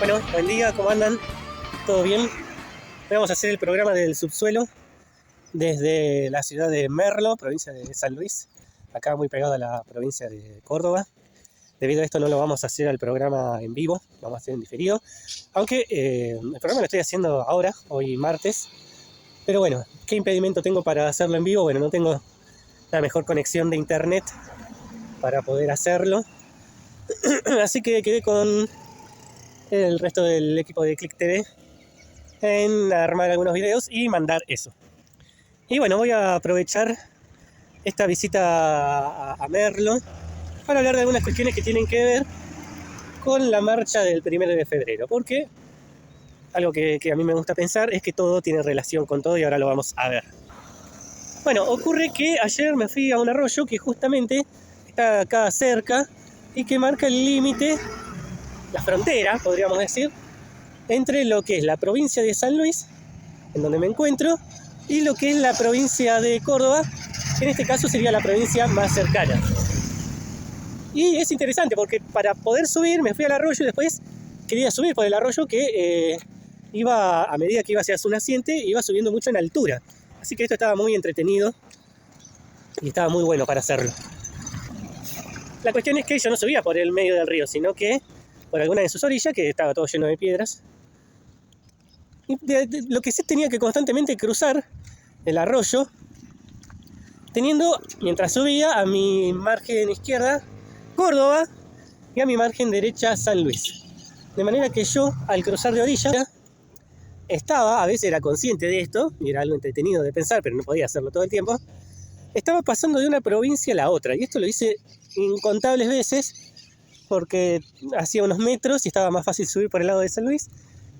Bueno, buen día, ¿cómo andan? ¿Todo bien? Hoy vamos a hacer el programa del subsuelo desde la ciudad de Merlo, provincia de San Luis, acá muy pegado a la provincia de Córdoba. Debido a esto no lo vamos a hacer al programa en vivo, lo vamos a hacer en diferido, aunque el programa lo estoy haciendo ahora, hoy martes. Pero bueno, ¿qué impedimento tengo para hacerlo en vivo? Bueno, no tengo la mejor conexión de internet para poder hacerlo, así que quedé con el resto del equipo de Click TV en armar algunos videos y mandar eso. Y bueno, voy a aprovechar esta visita a Merlo para hablar de algunas cuestiones que tienen que ver con la marcha del 1 de febrero, porque algo que a mí me gusta pensar es que todo tiene relación con todo y ahora lo vamos a ver. Bueno, ocurre que ayer me fui a un arroyo que justamente está acá cerca y que marca el límite, la frontera, podríamos decir, entre lo que es la provincia de San Luis, en donde me encuentro, y lo que es la provincia de Córdoba, que en este caso sería la provincia más cercana. Y es interesante porque para poder subir me fui al arroyo y después quería subir por el arroyo que iba, a medida que iba hacia su naciente, iba subiendo mucho en altura. Así que esto estaba muy entretenido y estaba muy bueno para hacerlo. La cuestión es que yo no subía por el medio del río, sino que por alguna de sus orillas, que estaba todo lleno de piedras. Y lo que sí tenía que constantemente cruzar el arroyo, teniendo, mientras subía, a mi margen izquierda Córdoba y a mi margen derecha San Luis. De manera que yo, al cruzar de orilla, a veces era consciente de esto, y era algo entretenido de pensar, pero no podía hacerlo todo el tiempo, estaba pasando de una provincia a la otra. Y esto lo hice incontables veces, porque hacía unos metros y estaba más fácil subir por el lado de San Luis,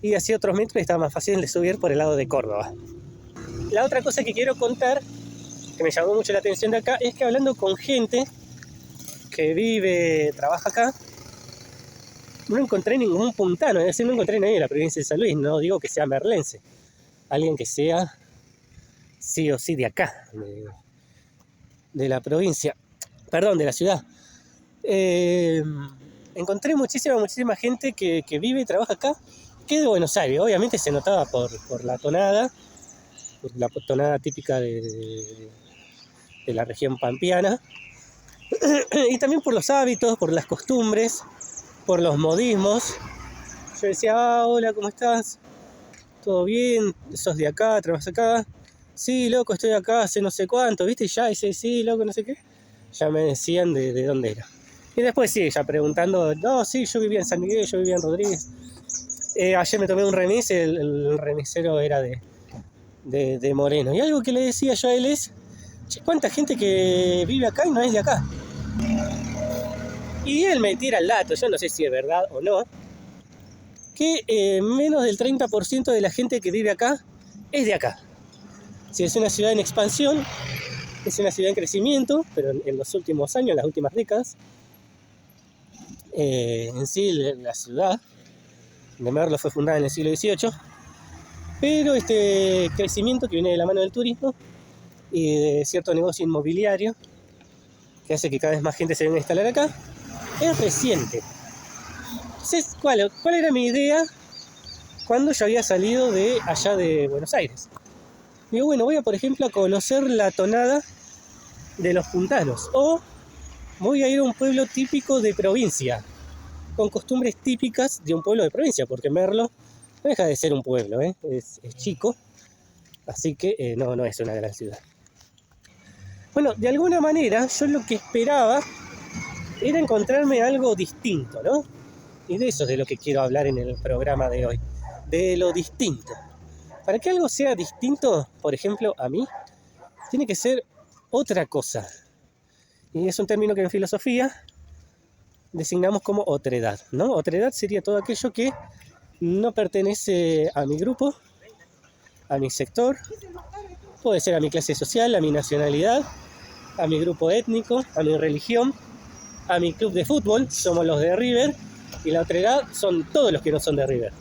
y hacía otros metros y estaba más fácil de subir por el lado de Córdoba. La otra cosa que quiero contar, que me llamó mucho la atención de acá, es que hablando con gente que vive, trabaja acá, no encontré ningún puntano, es decir, no encontré nadie en la provincia de San Luis, no digo que sea merlense, alguien que sea sí o sí de acá, de la provincia, perdón, de la ciudad. Encontré muchísima gente que vive y trabaja acá, que es de Buenos Aires. Obviamente se notaba por la tonada típica de la región pampeana, y también por los hábitos, por las costumbres, por los modismos. Yo decía, hola, ¿cómo estás? ¿Todo bien? ¿Sos de acá? ¿Trabajas acá? Sí, loco, estoy acá hace no sé cuánto, ¿viste? Y ya dice, sí, loco, no sé qué. Ya me decían de dónde era. Y después sí, ya preguntando, no, sí, yo vivía en San Miguel, yo vivía en Rodríguez. Ayer me tomé un remis, el remisero era de Moreno. Y algo que le decía yo a él es, ¿cuánta gente que vive acá y no es de acá? Y él me tira el dato, yo no sé si es verdad o no, que menos del 30% de la gente que vive acá es de acá. Si es una ciudad en expansión, es una ciudad en crecimiento, pero en los últimos años, en las últimas décadas, en sí la ciudad de Merlo fue fundada en el siglo XVIII, pero este crecimiento que viene de la mano del turismo y de cierto negocio inmobiliario que hace que cada vez más gente se venga a instalar acá, es reciente. Entonces, ¿cuál era mi idea cuando yo había salido de allá de Buenos Aires. Digo, bueno, voy a, por ejemplo, a conocer la tonada de los puntanos, o voy a ir a un pueblo típico de provincia, con costumbres típicas de un pueblo de provincia, porque Merlo no deja de ser un pueblo, es chico, así que no es una gran ciudad. Bueno, de alguna manera yo lo que esperaba era encontrarme algo distinto, ¿no? Y de eso es de lo que quiero hablar en el programa de hoy, de lo distinto. Para que algo sea distinto, por ejemplo, a mí, tiene que ser otra cosa. Y es un término que en filosofía designamos como otredad, ¿no? Otredad sería todo aquello que no pertenece a mi grupo, a mi sector, puede ser a mi clase social, a mi nacionalidad, a mi grupo étnico, a mi religión, a mi club de fútbol, somos los de River, y la otredad son todos los que no son de River.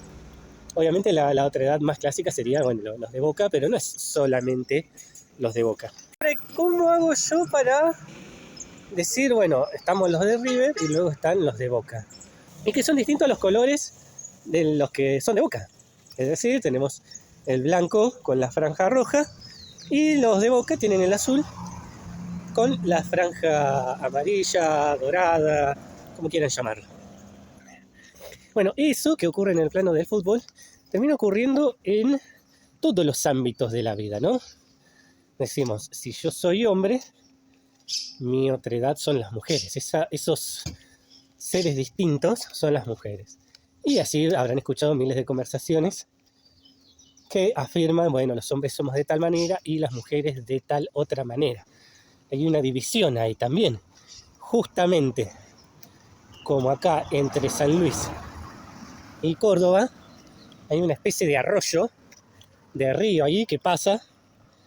Obviamente la otredad más clásica sería, bueno, los de Boca, pero no es solamente los de Boca. ¿Cómo hago yo para decir, bueno, estamos los de River y luego están los de Boca? Y que son distintos a los colores de los que son de Boca. Es decir, tenemos el blanco con la franja roja y los de Boca tienen el azul con la franja amarilla, dorada, como quieran llamarlo. Bueno, eso que ocurre en el plano del fútbol termina ocurriendo en todos los ámbitos de la vida, ¿no? Decimos, si yo soy hombre, mi otredad son las mujeres. Esos seres distintos son las mujeres. Y así habrán escuchado miles de conversaciones que afirman, bueno, los hombres somos de tal manera y las mujeres de tal otra manera. Hay una división ahí también. Justamente como acá entre San Luis y Córdoba, hay una especie de arroyo, de río allí que pasa,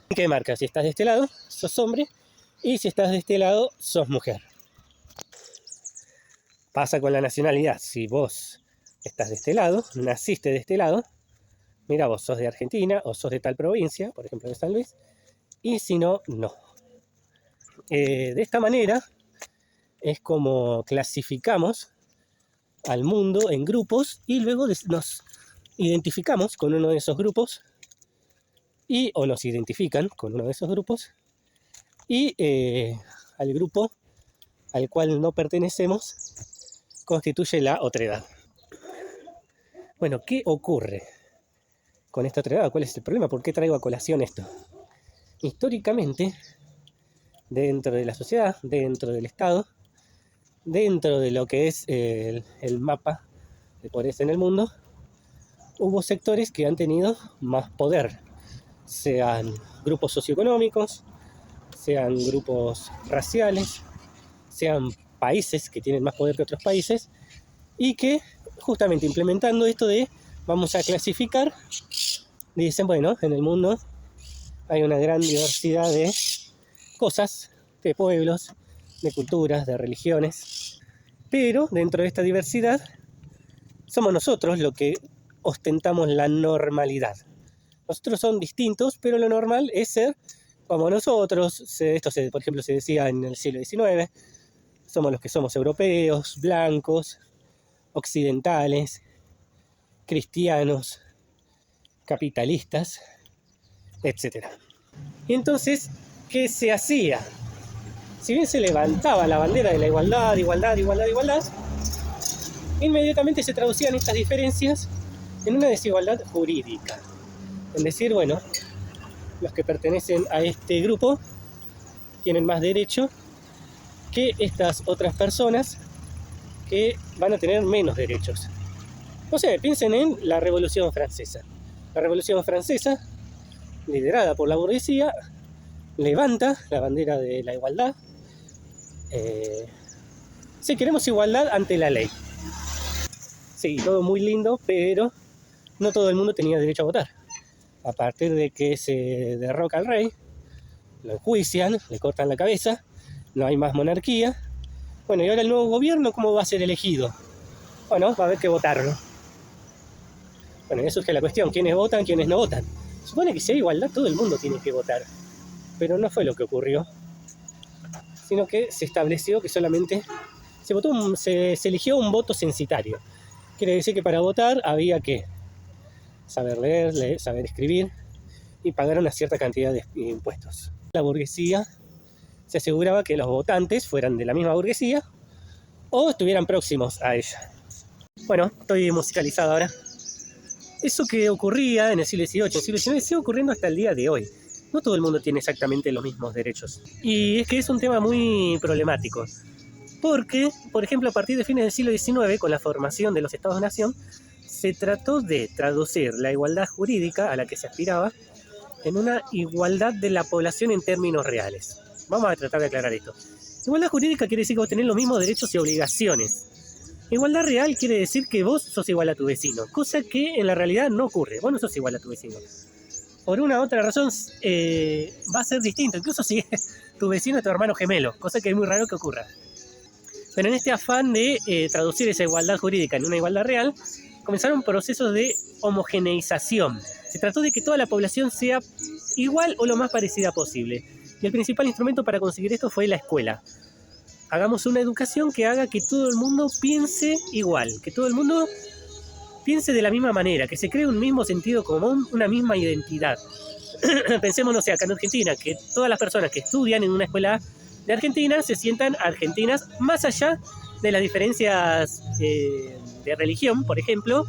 que marca si estás de este lado, sos hombre, y si estás de este lado, sos mujer. Pasa con la nacionalidad, si vos estás de este lado, naciste de este lado, mira, vos sos de Argentina o sos de tal provincia, por ejemplo de San Luis, y si no, no. De esta manera es como clasificamos al mundo en grupos y luego nos identificamos con uno de esos grupos o nos identifican con uno de esos grupos y al grupo al cual no pertenecemos constituye la otredad. Bueno, ¿qué ocurre con esta otredad? ¿Cuál es el problema? ¿Por qué traigo a colación esto? Históricamente, dentro de la sociedad, dentro del Estado, dentro de lo que es el mapa de poderes en el mundo, hubo sectores que han tenido más poder, sean grupos socioeconómicos, sean grupos raciales, sean países que tienen más poder que otros países, y que justamente implementando esto de vamos a clasificar, dicen, bueno, en el mundo hay una gran diversidad de cosas, de pueblos, de culturas, de religiones, pero dentro de esta diversidad somos nosotros los que ostentamos la normalidad. Nosotros son distintos, pero lo normal es ser como nosotros. Por ejemplo, se decía en el siglo XIX, somos los que somos europeos, blancos, occidentales, cristianos, capitalistas, etc. Y entonces, ¿qué se hacía? Si bien se levantaba la bandera de la igualdad, inmediatamente se traducían estas diferencias en una desigualdad jurídica. Es decir, bueno, los que pertenecen a este grupo tienen más derecho que estas otras personas que van a tener menos derechos. No sé, piensen en la Revolución Francesa. La Revolución Francesa, liderada por la burguesía, levanta la bandera de la igualdad. Sí, queremos igualdad ante la ley. Sí, todo muy lindo, pero no todo el mundo tenía derecho a votar. A partir de que se derroca al rey, lo enjuician, le cortan la cabeza, no hay más monarquía. Bueno, y ahora el nuevo gobierno, ¿cómo va a ser elegido? Bueno, va a haber que votarlo. Bueno, y eso es que la cuestión, ¿quiénes votan, quiénes no votan? Supone que si hay igualdad, todo el mundo tiene que votar. Pero no fue lo que ocurrió, sino que se estableció que solamente se eligió un voto censitario. Quiere decir que para votar había que saber leer, saber escribir y pagar una cierta cantidad de impuestos. La burguesía se aseguraba que los votantes fueran de la misma burguesía o estuvieran próximos a ella. Bueno, estoy musicalizado ahora. Eso que ocurría en el siglo XVIII, el siglo XIX, sigue ocurriendo hasta el día de hoy. No todo el mundo tiene exactamente los mismos derechos. Y es que es un tema muy problemático. Porque, por ejemplo, a partir de fines del siglo XIX, con la formación de los Estados-nación, se trató de traducir la igualdad jurídica a la que se aspiraba en una igualdad de la población en términos reales. Vamos a tratar de aclarar esto. Igualdad jurídica quiere decir que vos tenés los mismos derechos y obligaciones. Igualdad real quiere decir que vos sos igual a tu vecino, cosa que en la realidad no ocurre. Vos no sos igual a tu vecino. Por una u otra razón va a ser distinto, incluso si tu vecino es tu hermano gemelo, cosa que es muy raro que ocurra. Pero en este afán de traducir esa igualdad jurídica en una igualdad real, comenzaron procesos de homogeneización. Se trató de que toda la población sea igual o lo más parecida posible. Y el principal instrumento para conseguir esto fue la escuela. Hagamos una educación que haga que todo el mundo piense igual, que todo el mundo piense de la misma manera, que se cree un mismo sentido común, una misma identidad. Pensemos, no sé, acá en Argentina, que todas las personas que estudian en una escuela de Argentina se sientan argentinas, más allá de las diferencias de religión, por ejemplo,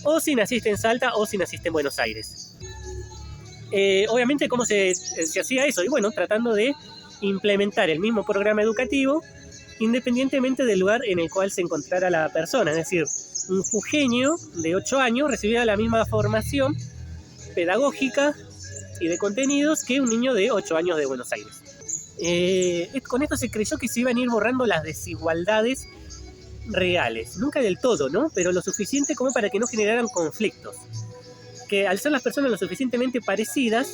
o si naciste en Salta o si naciste en Buenos Aires. Obviamente, ¿cómo se hacía eso? Y bueno, tratando de implementar el mismo programa educativo independientemente del lugar en el cual se encontrara la persona. Es decir, un jujeño de 8 años recibía la misma formación pedagógica y de contenidos que un niño de 8 años de Buenos Aires. Con esto se creyó que se iban a ir borrando las desigualdades reales. Nunca del todo, ¿no? Pero lo suficiente como para que no generaran conflictos. Que al ser las personas lo suficientemente parecidas,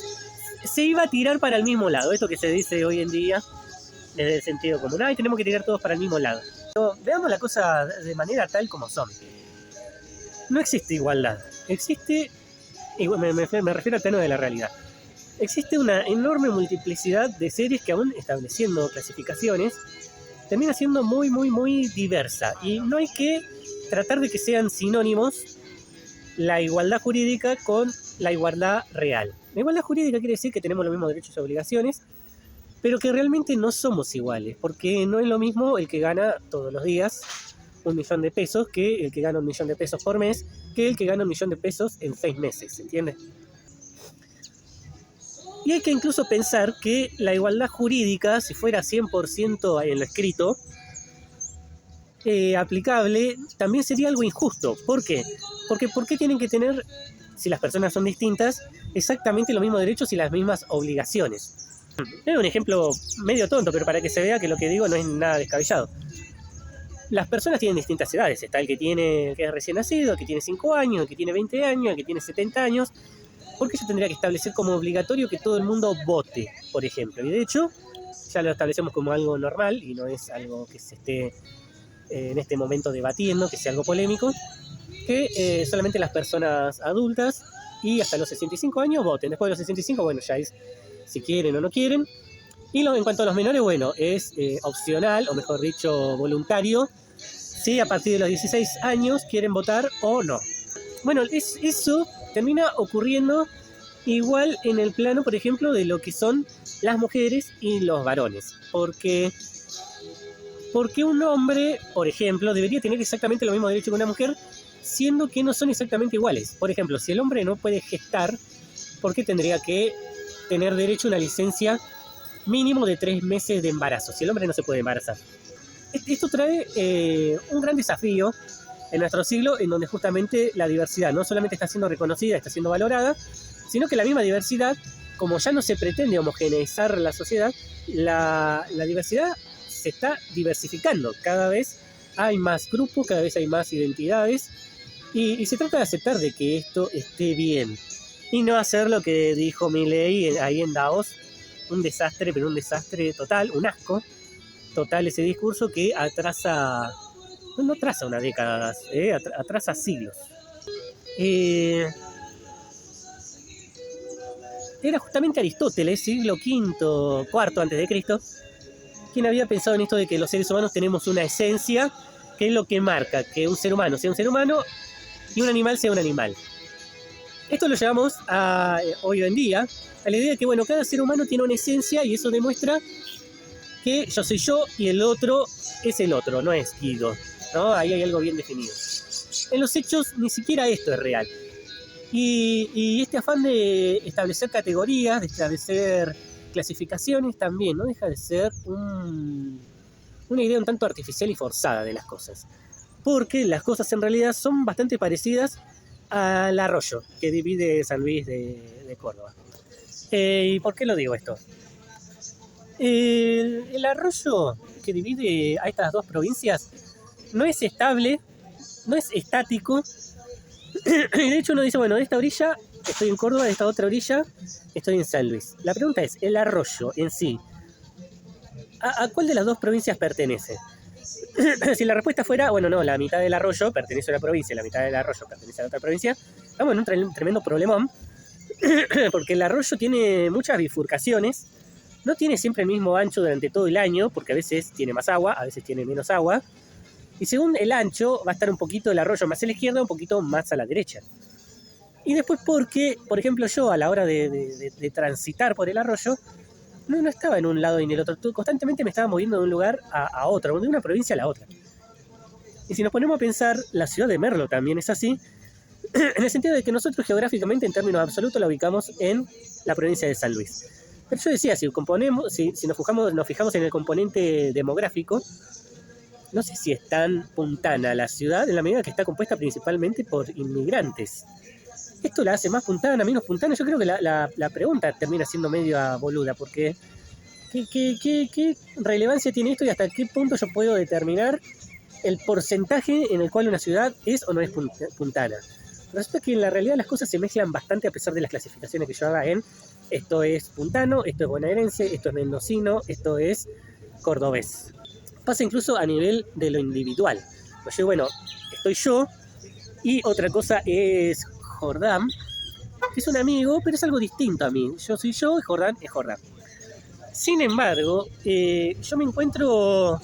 se iba a tirar para el mismo lado. Esto que se dice hoy en día desde el sentido común. Ay, tenemos que tirar todos para el mismo lado. Pero veamos la cosa de manera tal como son. No existe igualdad. Existe, y me refiero al plano de la realidad. Existe una enorme multiplicidad de series que aún estableciendo clasificaciones termina siendo muy, muy, muy diversa. Y no hay que tratar de que sean sinónimos la igualdad jurídica con la igualdad real. La igualdad jurídica quiere decir que tenemos los mismos derechos y obligaciones, pero que realmente no somos iguales, porque no es lo mismo el que gana todos los días 1 millón de pesos que el que gana 1 millón de pesos por mes, que el que gana 1 millón de pesos en 6 meses, ¿se entiende? Y hay que incluso pensar que la igualdad jurídica, si fuera 100% en lo escrito, aplicable, también sería algo injusto. ¿Por qué? Porque ¿por qué tienen que tener, si las personas son distintas, exactamente los mismos derechos y las mismas obligaciones? Es un ejemplo medio tonto, pero para que se vea que lo que digo no es nada descabellado. Las personas tienen distintas edades. Está el que es recién nacido, el que tiene 5 años, el que tiene 20 años, el que tiene 70 años. ¿Por qué se tendría que establecer como obligatorio que todo el mundo vote, por ejemplo? Y de hecho, ya lo establecemos como algo normal y no es algo que se esté en este momento debatiendo, que sea algo polémico, que solamente las personas adultas y hasta los 65 años voten. Después de los 65, bueno, ya es si quieren o no quieren. Y en cuanto a los menores, bueno, es opcional, o mejor dicho, voluntario, si a partir de los 16 años quieren votar o no. Bueno, eso termina ocurriendo igual en el plano, por ejemplo, de lo que son las mujeres y los varones. Porque un hombre, por ejemplo, debería tener exactamente los mismos derechos que una mujer, siendo que no son exactamente iguales. Por ejemplo, si el hombre no puede gestar, ¿por qué tendría que tener derecho a una licencia mínimo de 3 meses de embarazo, si el hombre no se puede embarazar? Esto trae un gran desafío en nuestro siglo, en donde justamente la diversidad no solamente está siendo reconocida, está siendo valorada, sino que la misma diversidad, como ya no se pretende homogeneizar la sociedad, la diversidad se está diversificando. Cada vez hay más grupos, cada vez hay más identidades, y se trata de aceptar de que esto esté bien. Y no hacer lo que dijo Milei ahí en Davos, un desastre, pero un desastre total, un asco total ese discurso que atrasa, no atrasa una década, atrasa siglos. Era justamente Aristóteles, siglo V, IV antes de Cristo, quien había pensado en esto de que los seres humanos tenemos una esencia que es lo que marca que un ser humano sea un ser humano y un animal sea un animal. Esto lo llevamos a hoy en día, a la idea de que, bueno, cada ser humano tiene una esencia y eso demuestra que yo soy yo y el otro es el otro, no es Guido, ¿no? Ahí hay algo bien definido. En los hechos ni siquiera esto es real. Y este afán de establecer categorías, de establecer clasificaciones también no deja de ser una idea un tanto artificial y forzada de las cosas. Porque las cosas en realidad son bastante parecidas al arroyo que divide San Luis de Córdoba. ¿Y por qué lo digo esto? El arroyo que divide a estas dos provincias no es estable, no es estático. De hecho uno dice, bueno, de esta orilla estoy en Córdoba, de esta otra orilla estoy en San Luis. La pregunta es, el arroyo en sí, ¿a cuál de las dos provincias pertenece? Si la respuesta fuera, bueno, no, la mitad del arroyo pertenece a una provincia, la mitad del arroyo pertenece a otra provincia, estamos en un tremendo problemón, porque el arroyo tiene muchas bifurcaciones, no tiene siempre el mismo ancho durante todo el año, porque a veces tiene más agua, a veces tiene menos agua, y según el ancho va a estar un poquito el arroyo más a la izquierda, un poquito más a la derecha. Y después porque, por ejemplo, yo a la hora de transitar por el arroyo, no estaba en un lado y en el otro. Constantemente me estaba moviendo de un lugar a otro, de una provincia a la otra. Y si nos ponemos a pensar, la ciudad de Merlo también es así, en el sentido de que nosotros geográficamente, en términos absolutos, la ubicamos en la provincia de San Luis. Pero yo decía, si nos fijamos en el componente demográfico, no sé si es tan puntana la ciudad, en la medida que está compuesta principalmente por inmigrantes. Esto la hace más puntana, menos puntana. Yo creo que la pregunta termina siendo medio boluda, porque ¿qué relevancia tiene esto y hasta qué punto yo puedo determinar el porcentaje en el cual una ciudad es o no es puntana? Resulta que en la realidad las cosas se mezclan bastante a pesar de las clasificaciones que yo haga en esto es puntano, esto es bonaerense, esto es mendocino, esto es cordobés. Pasa incluso a nivel de lo individual. Yo, bueno, estoy yo y otra cosa es Jordán, que es un amigo, pero es algo distinto a mí. Yo soy yo y Jordán es Jordán. Sin embargo, yo me encuentro...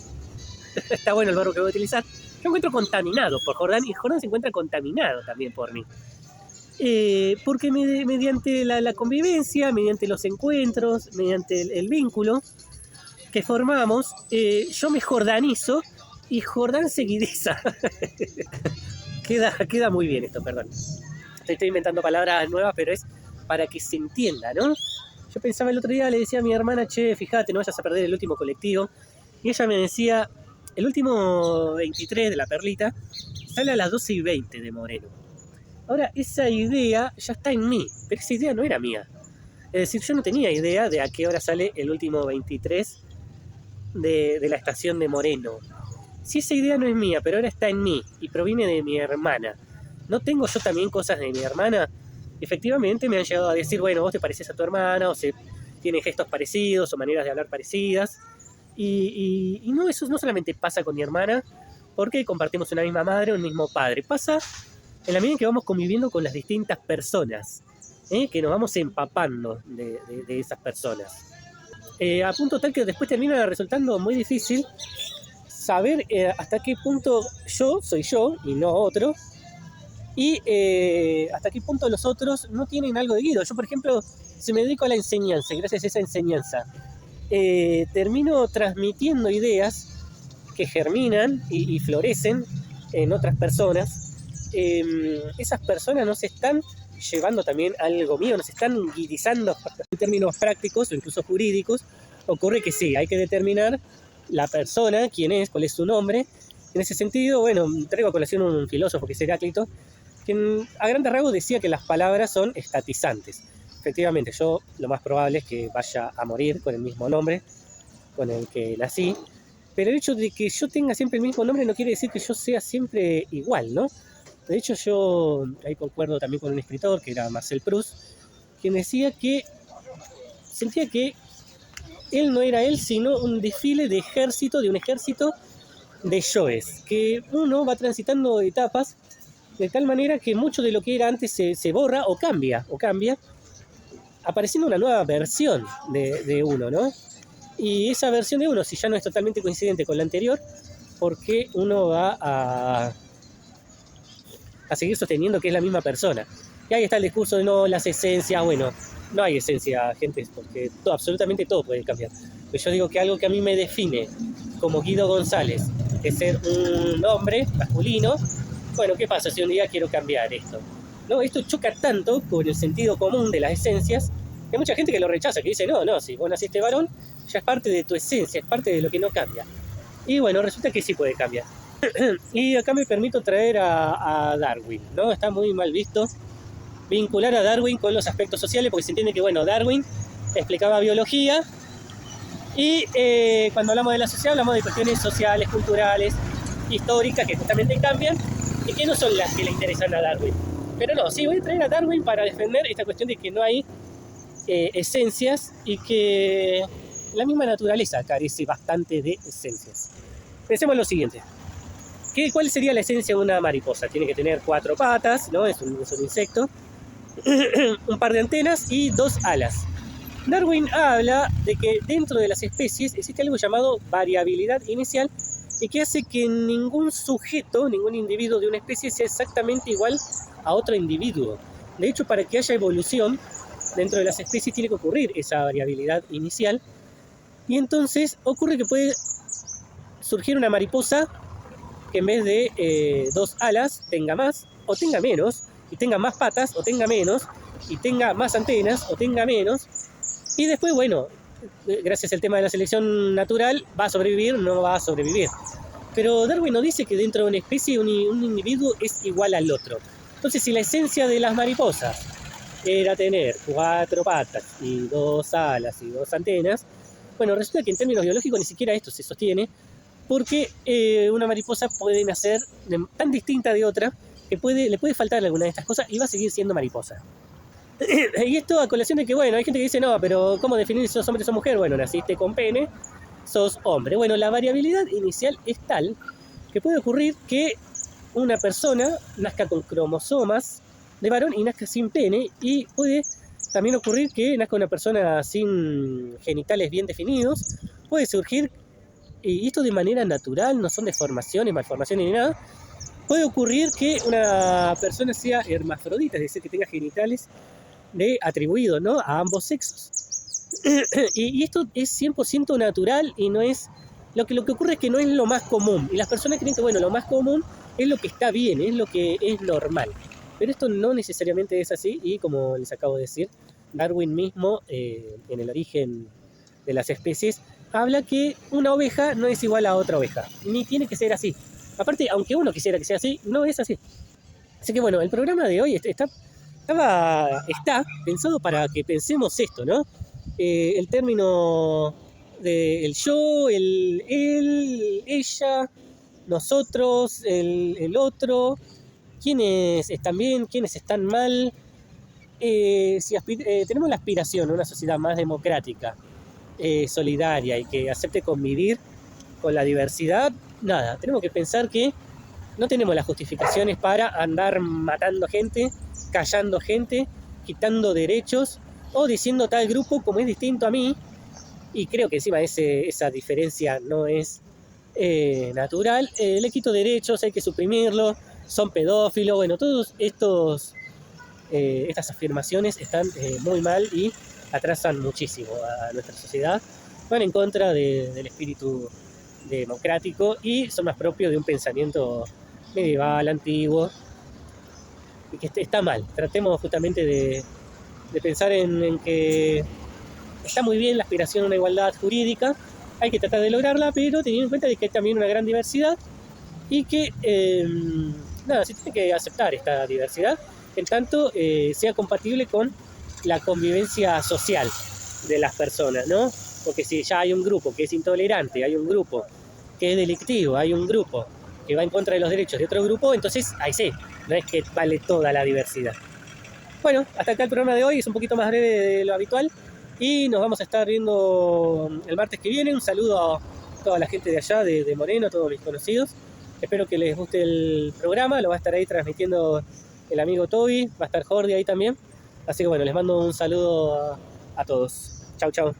está bueno el verbo que voy a utilizar. Yo me encuentro contaminado por Jordán y Jordán se encuentra contaminado también por mí. Porque mediante la convivencia, mediante los encuentros, mediante el vínculo que formamos, yo me jordanizo y Jordán se guidiza. Queda muy bien esto, perdón. Estoy inventando palabras nuevas, pero es para que se entienda, ¿no? Yo pensaba el otro día, le decía a mi hermana, che, fíjate, no vayas a perder el último colectivo. Y ella me decía, el último 23 de La Perlita sale a las 12:20 de Moreno. Ahora, esa idea ya está en mí, pero esa idea no era mía. Es decir, yo no tenía idea de a qué hora sale el último 23 de la estación de Moreno. Si esa idea no es mía, pero ahora está en mí y proviene de mi hermana, ¿no tengo yo también cosas de mi hermana? Efectivamente me han llegado a decir, bueno, vos te pareces a tu hermana, o se tienen gestos parecidos, o maneras de hablar parecidas. Y no, eso no solamente pasa con mi hermana, porque compartimos una misma madre, un mismo padre. Pasa en la medida en que vamos conviviendo con las distintas personas, que nos vamos empapando de esas personas. A punto tal que después termina resultando muy difícil saber hasta qué punto yo soy yo y no otro, y hasta qué punto los otros no tienen algo de Guido. Yo, por ejemplo, si me dedico a la enseñanza, y gracias a esa enseñanza termino transmitiendo ideas que germinan y florecen en otras personas, esas personas nos están llevando también algo mío, nos están guidizando en términos prácticos o incluso jurídicos. Ocurre que sí, hay que determinar la persona, quién es, cuál es su nombre. En ese sentido, bueno, traigo a colación un filósofo que es Heráclito, que a grandes rasgos decía que las palabras son estatizantes. Efectivamente, yo lo más probable es que vaya a morir con el mismo nombre con el que nací, pero el hecho de que yo tenga siempre el mismo nombre no quiere decir que yo sea siempre igual, ¿no? De hecho, yo ahí concuerdo también con un escritor que era Marcel Proust, quien decía que sentía que él no era él, sino un desfile de un ejército de yoes, que uno va transitando etapas de tal manera que mucho de lo que era antes se borra o cambia, apareciendo una nueva versión de uno, ¿no? Y esa versión de uno, si ya no es totalmente coincidente con la anterior, porque uno va a seguir sosteniendo que es la misma persona. Y ahí está el discurso de no, las esencias, bueno, no hay esencia, gente, porque absolutamente todo puede cambiar. Pero yo digo que algo que a mí me define como Guido González es ser un hombre masculino. Bueno, ¿qué pasa si un día quiero cambiar esto? No, esto choca tanto con el sentido común de las esencias que hay mucha gente que lo rechaza, que dice, no, si vos naciste varón, ya es parte de tu esencia, es parte de lo que no cambia. Y bueno, resulta que sí puede cambiar. Y acá me permito traer a Darwin, ¿no? Está muy mal visto vincular a Darwin con los aspectos sociales, porque se entiende que, bueno, Darwin explicaba biología y cuando hablamos de la sociedad hablamos de cuestiones sociales, culturales, históricas, que justamente cambian y que no son las que le interesan a Darwin. Pero no, sí, voy a traer a Darwin para defender esta cuestión de que no hay esencias y que la misma naturaleza carece bastante de esencias. Pensemos lo siguiente. ¿Cuál sería la esencia de una mariposa? Tiene que tener 4 patas, ¿no? Es un insecto, un par de antenas y 2 alas. Darwin habla de que dentro de las especies existe algo llamado variabilidad inicial y que hace que ningún sujeto, ningún individuo de una especie sea exactamente igual a otro individuo. De hecho, para que haya evolución dentro de las especies tiene que ocurrir esa variabilidad inicial y entonces ocurre que puede surgir una mariposa que en vez de 2 alas tenga más o tenga menos, y tenga más patas o tenga menos, y tenga más antenas o tenga menos, y después, bueno, gracias al tema de la selección natural, va a sobrevivir, no va a sobrevivir. Pero Darwin no dice que dentro de una especie un individuo es igual al otro. Entonces, si la esencia de las mariposas era tener 4 patas y 2 alas y 2 antenas, bueno, resulta que en términos biológicos ni siquiera esto se sostiene, porque una mariposa puede nacer tan distinta de otra que le puede faltar alguna de estas cosas y va a seguir siendo mariposa. Y esto a colación de que, bueno, hay gente que dice, no, pero ¿cómo definir si sos hombre o sos mujer? Bueno, naciste con pene, sos hombre. Bueno, la variabilidad inicial es tal que puede ocurrir que una persona nazca con cromosomas de varón y nazca sin pene, y puede también ocurrir que nazca una persona sin genitales bien definidos. Puede surgir, y esto de manera natural, no son deformaciones, malformaciones ni nada, puede ocurrir que una persona sea hermafrodita, es decir, que tenga genitales atribuidos, ¿no?, a ambos sexos. Y esto es 100% natural y no es... Lo que ocurre es que no es lo más común. Y las personas creen que, bueno, lo más común es lo que está bien, es lo que es normal. Pero esto no necesariamente es así y, como les acabo de decir, Darwin mismo, en el origen de las especies, habla que una oveja no es igual a otra oveja. Ni tiene que ser así. Aparte, aunque uno quisiera que sea así, no es así. Así que, bueno, el programa de hoy está pensado para que pensemos esto, ¿no? El término del yo, el él, ella, nosotros, el otro, quiénes están bien, quiénes están mal. Tenemos la aspiración a una sociedad más democrática, solidaria y que acepte convivir con la diversidad. Nada, tenemos que pensar que no tenemos las justificaciones para andar matando gente, callando gente, quitando derechos o diciendo tal grupo como es distinto a mí, y creo que encima esa diferencia no es natural, le quito derechos, hay que suprimirlo, son pedófilos, bueno, todos estas afirmaciones están muy mal y atrasan muchísimo a nuestra sociedad, van en contra del espíritu democrático y son más propios de un pensamiento medieval, antiguo, y que está mal. Tratemos justamente de pensar en que está muy bien la aspiración a una igualdad jurídica, hay que tratar de lograrla, pero teniendo en cuenta de que hay también una gran diversidad y que se tiene que aceptar esta diversidad en tanto sea compatible con la convivencia social de las personas, ¿no? Porque si ya hay un grupo que es intolerante, hay un grupo que es delictivo, hay un grupo que va en contra de los derechos de otro grupo, entonces ahí sí, no es que vale toda la diversidad. Bueno, hasta acá el programa de hoy, es un poquito más breve de lo habitual y nos vamos a estar viendo el martes que viene. Un saludo a toda la gente de allá, de Moreno, a todos mis conocidos. Espero que les guste el programa, lo va a estar ahí transmitiendo el amigo Toby, va a estar Jordi ahí también. Así que bueno, les mando un saludo a todos. Chau, chau.